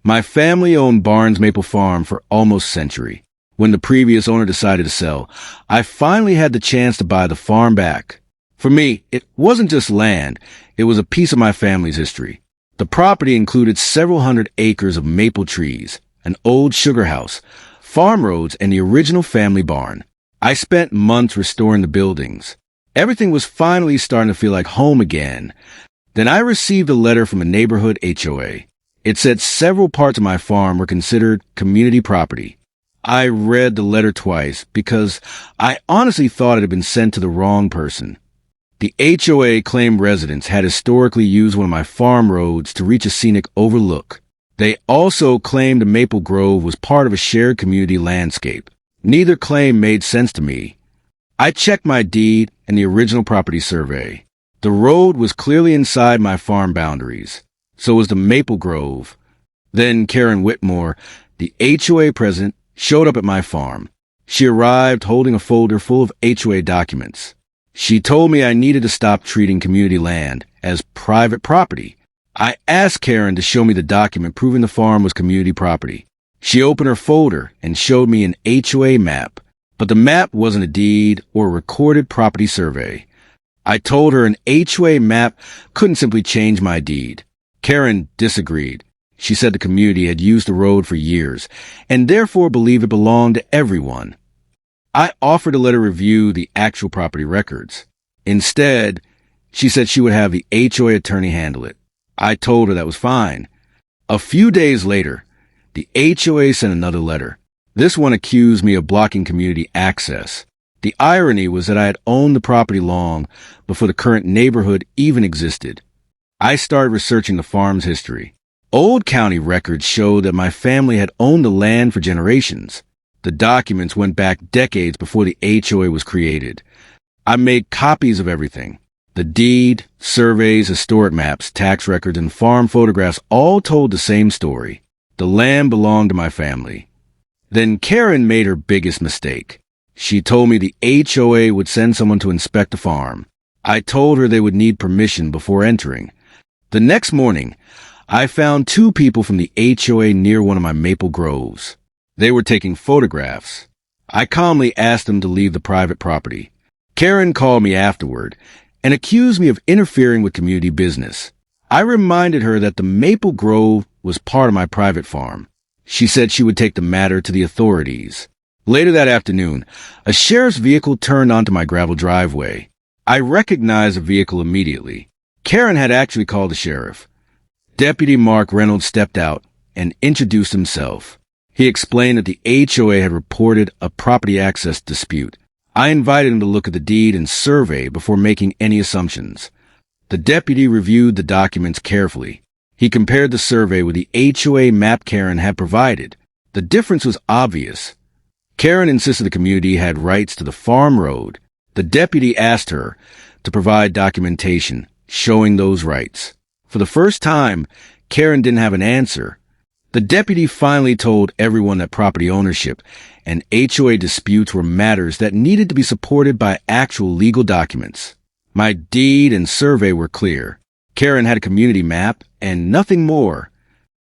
My family owned Barnes Maple Farm for almost a century. When the previous owner decided to sell, I finally had the chance to buy the farm back. For me, it wasn't just land, it was a piece of my family's history. The property included several hundred acres of maple trees, an old sugar house, farm roads, and the original family barn. I spent months restoring the buildings. Everything was finally starting to feel like home again. Then I received a letter from a neighborhood HOA. It said several parts of my farm were considered community property. I read the letter twice because I honestly thought it had been sent to the wrong person. The HOA claimed residents had historically used one of my farm roads to reach a scenic overlook. They also claimed the Maple Grove was part of a shared community landscape. Neither claim made sense to me. I checked my deed and the original property survey. The road was clearly inside my farm boundaries. So was the Maple Grove. Then Karen Whitmore, the HOA president, showed up at my farm. She arrived holding a folder full of HOA documents. She told me I needed to stop treating community land as private property. I asked Karen to show me the document proving the farm was community property. She opened her folder and showed me an HOA map, but the map wasn't a deed or a recorded property survey. I told her an HOA map couldn't simply change my deed. Karen disagreed. She said the community had used the road for years and therefore believed it belonged to everyone. I offered to let her review the actual property records. Instead, she said she would have the HOA attorney handle it. I told her that was fine. A few days later, the HOA sent another letter. This one accused me of blocking community access. The irony was that I had owned the property long before the current neighborhood even existed. I started researching the farm's history. Old county records showed that my family had owned the land for generations. The documents went back decades before the HOA was created. I made copies of everything. The deed, surveys, historic maps, tax records, and farm photographs all told the same story. The land belonged to my family. Then Karen made her biggest mistake. She told me the HOA would send someone to inspect the farm. I told her they would need permission before entering. The next morning, I found two people from the HOA near one of my maple groves. They were taking photographs. I calmly asked them to leave the private property. Karen called me afterward and accused me of interfering with community business. I reminded her that the Maple Grove was part of my private farm. She said she would take the matter to the authorities. Later that afternoon, a sheriff's vehicle turned onto my gravel driveway. I recognized the vehicle immediately. Karen had actually called the sheriff. Deputy Mark Reynolds stepped out and introduced himself. He explained that the HOA had reported a property access dispute. I invited him to look at the deed and survey before making any assumptions. The deputy reviewed the documents carefully. He compared the survey with the HOA map Karen had provided. The difference was obvious. Karen insisted the community had rights to the farm road. The deputy asked her to provide documentation showing those rights. For the first time, Karen didn't have an answer. The deputy finally told everyone that property ownership and HOA disputes were matters that needed to be supported by actual legal documents. My deed and survey were clear. Karen had a community map and nothing more.